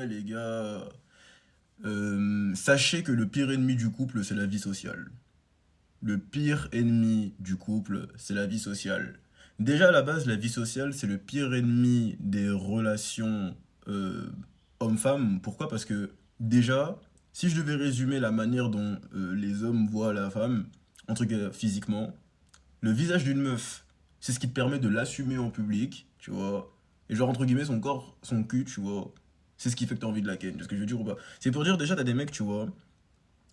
Ouais, les gars, sachez que le pire ennemi du couple, c'est la vie sociale. Le pire ennemi du couple, c'est la vie sociale. Déjà, à la base, la vie sociale, c'est le pire ennemi des relations euh, homme-femme. Pourquoi? Parce que déjà, si je devais résumer la manière dont les hommes voient la femme, entre guillemets, physiquement, le visage d'une meuf, c'est ce qui te permet de l'assumer en public, tu vois. Et genre, entre guillemets, son corps, son cul, tu vois. C'est ce qui fait que t'as envie de la ken. Tu vois ce que je veux dire ou pas? C'est pour dire, déjà, t'as des mecs, tu vois,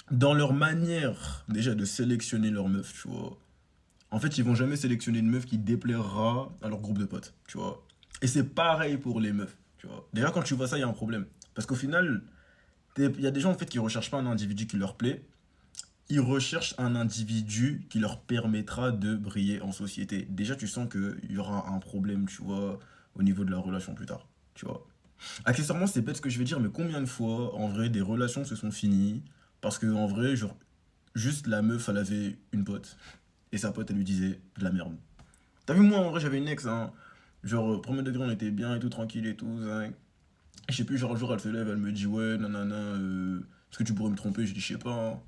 dans leur manière, déjà, de sélectionner leur meuf, tu vois. En fait, ils vont jamais sélectionner une meuf qui déplaira à leur groupe de potes, tu vois. Et c'est pareil pour les meufs, tu vois. Déjà, quand tu vois ça, il y a un problème. Parce qu'au final, il y a des gens, en fait, qui recherchent pas un individu qui leur plaît, ils recherchent un individu qui leur permettra de briller en société. Déjà, tu sens qu'il y aura un problème, tu vois, au niveau de la relation plus tard, tu vois. Accessoirement, c'est bête ce que je vais dire, mais combien de fois, en vrai, des relations se sont finies parce que, en vrai, genre, juste la meuf, elle avait une pote, et sa pote, elle lui disait de la merde. T'as vu, moi, en vrai, j'avais une ex, hein. Genre, premier degré, on était bien et tout, tranquille et tout, hein. Je sais plus, genre, un jour, elle se lève, elle me dit, ouais, nanana, est-ce que tu pourrais me tromper? Je dis, je sais pas, hein.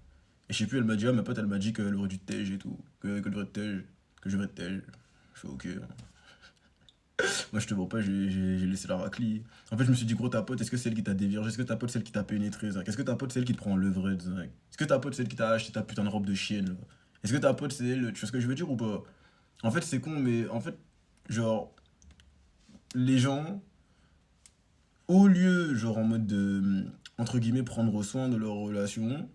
Et je sais plus, elle m'a dit, ah, ma pote, elle m'a dit qu'elle aurait dû te tège et tout. Que devrait te tège, que je devrais te tège. Je fais, ok. Moi, je te vois pas, j'ai laissé la raclie. En fait, je me suis dit, gros, ta pote, est-ce que c'est elle qui t'a déviergé? Est-ce que ta pote, c'est celle qui t'a pénétré, Zach? Est-ce que ta pote, c'est elle qui te prend en levrette, Zach? Est-ce que ta pote, c'est elle qui t'a acheté ta putain de robe de chienne, là? Est-ce que ta pote, c'est elle? Tu vois ce que je veux dire ou pas? En fait, c'est con, mais en fait, genre, les gens, au lieu, genre, en mode de, entre guillemets, prendre soin de leur relation,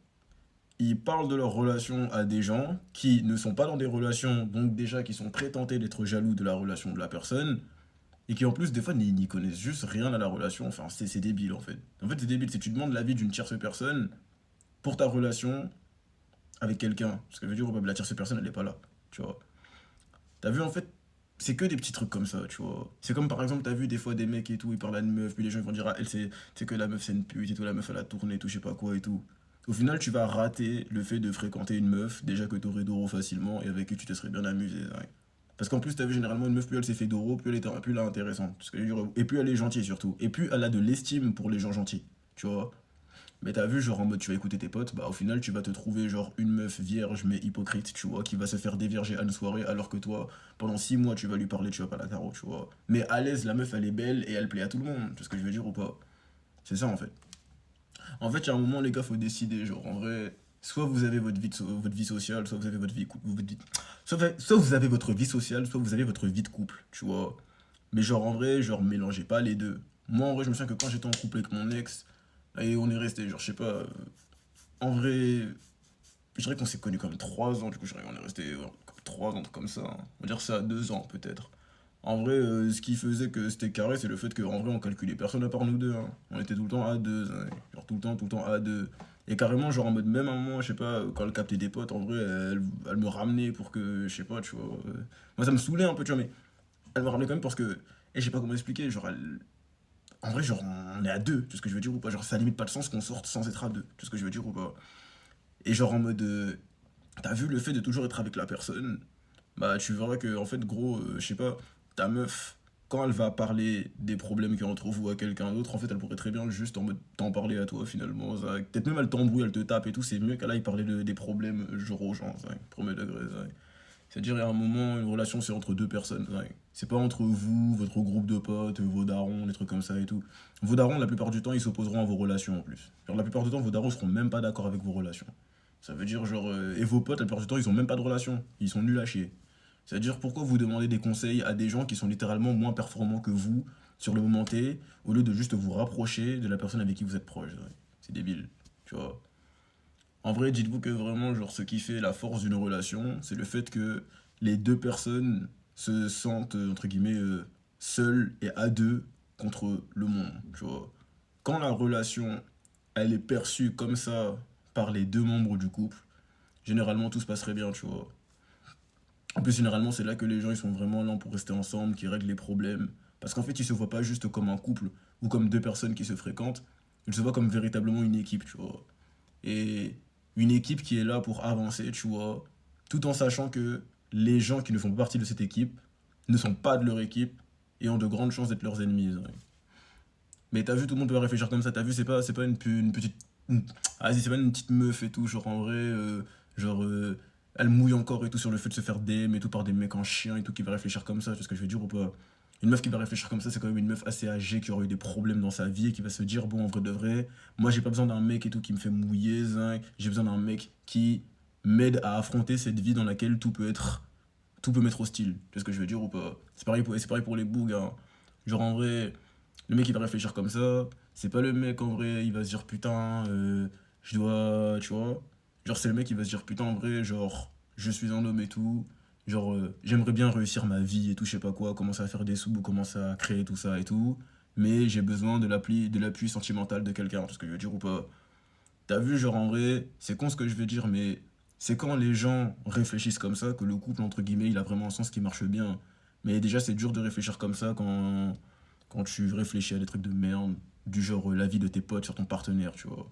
ils parlent de leur relation à des gens qui ne sont pas dans des relations, donc déjà qui sont très tentés d'être jaloux de la relation de la personne, et qui en plus des fois n'y connaissent juste rien à la relation. Enfin, c'est débile en fait. En fait, c'est débile, c'est que tu demandes l'avis d'une tierce personne pour ta relation avec quelqu'un. Ce que je veux dire, la tierce personne, elle n'est pas là, tu vois. T'as vu en fait, c'est que des petits trucs comme ça, tu vois. C'est comme par exemple, t'as vu des fois des mecs et tout, ils parlent à une meuf, puis les gens ils vont dire, ah, elle c'est que la meuf c'est une pute et tout, la meuf elle a tourné et tout, je sais pas quoi et tout. Au final, tu vas rater le fait de fréquenter une meuf, déjà que t'aurais d'oro facilement et avec qui tu te serais bien amusé, ouais. Parce qu'en plus, t'as vu généralement une meuf, plus elle s'est fait d'oro, plus elle est intéressante. Parce que, et plus elle est gentille surtout. Et plus elle a de l'estime pour les gens gentils, tu vois. Mais t'as vu, genre en mode tu vas écouter tes potes, bah au final tu vas te trouver genre une meuf vierge mais hypocrite, tu vois, qui va se faire dévierger à une soirée alors que toi, pendant 6 mois tu vas lui parler, tu vas pas la tarot, tu vois. Mais à l'aise, la meuf elle est belle et elle plaît à tout le monde, tu vois ce que je veux dire ou pas? C'est ça en fait. En fait, il y a un moment, les gars, faut décider, genre en vrai, soit vous avez votre vie sociale, soit vous avez votre vie, soit vous avez votre vie sociale, soit vous avez votre vie de couple, tu vois. Mais genre en vrai, genre mélangez pas les deux. Moi en vrai, je me souviens que quand j'étais en couple avec mon ex, et on est resté, genre je sais pas, en vrai, je dirais qu'on s'est connus comme 3 ans, du coup, je dirais qu'on est resté comme 3 ans, comme ça, hein. On va dire ça à 2 ans, peut-être. En vrai, ce qui faisait que c'était carré, c'est le fait qu'en vrai, on calculait personne à part nous deux, hein. On était tout le temps à deux, hein. Genre tout le temps à deux. Et carrément, genre en mode, même à un moment, je sais pas, quand elle captait des potes, en vrai, elle me ramenait pour que, je sais pas, tu vois. Moi, ça me saoulait un peu, tu vois, mais elle me ramenait quand même parce que, et je sais pas comment expliquer, genre, en vrai, genre, on est à deux, tu vois ce que je veux dire ou pas? Genre, ça a limite pas de sens qu'on sorte sans être à deux, tu vois ce que je veux dire ou pas? Et genre en mode, t'as vu le fait de toujours être avec la personne, bah tu verras que en fait gros, je sais pas, ta meuf, quand elle va parler des problèmes qu'il y a entre vous à quelqu'un d'autre, en fait elle pourrait très bien juste en mode t'en parler à toi finalement. Peut-être même elle t'embrouille, elle te tape et tout, c'est mieux qu'elle aille parler des problèmes genre aux gens, ça, premier degré, ça. C'est-à-dire il y a un moment, une relation c'est entre deux personnes, ça. C'est pas entre vous, votre groupe de potes, vos darons, des trucs comme ça et tout. Vos darons, la plupart du temps, ils s'opposeront à vos relations en plus. Genre la plupart du temps, vos darons seront même pas d'accord avec vos relations. Ça veut dire genre, et vos potes, la plupart du temps, ils ont même pas de relation. Ils sont nuls à chier. C'est-à-dire pourquoi vous demandez des conseils à des gens qui sont littéralement moins performants que vous sur le moment T, au lieu de juste vous rapprocher de la personne avec qui vous êtes proche. Ouais. C'est débile, tu vois. En vrai, dites-vous que vraiment, genre, ce qui fait la force d'une relation, c'est le fait que les deux personnes se sentent, entre guillemets, seules et à deux contre le monde, tu vois. Quand la relation, elle est perçue comme ça par les deux membres du couple, généralement tout se passerait bien, tu vois. En plus, généralement, c'est là que les gens ils sont vraiment là pour rester ensemble, qui règlent les problèmes. Parce qu'en fait, ils se voient pas juste comme un couple ou comme deux personnes qui se fréquentent, ils se voient comme véritablement une équipe, tu vois. Et une équipe qui est là pour avancer, tu vois, tout en sachant que les gens qui ne font pas partie de cette équipe ne sont pas de leur équipe et ont de grandes chances d'être leurs ennemis, ouais. Mais t'as vu, tout le monde peut réfléchir comme ça. T'as vu, c'est pas une petite. Vas-y, c'est pas une petite meuf et tout. Genre, en vrai, genre, elle mouille encore et tout sur le fait de se faire DM et tout par des mecs en chien et tout qui va réfléchir comme ça. Tu vois ce que je veux dire ou pas? Une meuf qui va réfléchir comme ça, c'est quand même une meuf assez âgée qui aura eu des problèmes dans sa vie et qui va se dire, bon, en vrai de vrai, moi, j'ai pas besoin d'un mec et tout qui me fait mouiller, zinc. J'ai besoin d'un mec qui m'aide à affronter cette vie dans laquelle tout peut m'être hostile. Tu vois ce que je veux dire ou pas? C'est pareil pour les bougs, hein. Genre, en vrai. Le mec, il va réfléchir comme ça. C'est pas le mec, en vrai, il va se dire putain, je dois. Tu vois? Genre, c'est le mec qui va se dire putain, en vrai, genre, je suis un homme et tout. Genre, j'aimerais bien réussir ma vie et tout, je sais pas quoi, commencer à faire des sous, commencer à créer tout ça et tout. Mais j'ai besoin de l'appui sentimental de quelqu'un, tu vois ce que je veux dire ou pas? T'as vu, genre, en vrai, c'est con ce que je veux dire, mais c'est quand les gens réfléchissent comme ça que le couple, entre guillemets, il a vraiment un sens qui marche bien. Mais déjà, c'est dur de réfléchir comme ça quand tu réfléchis à des trucs de merde, du genre la vie de tes potes sur ton partenaire, tu vois.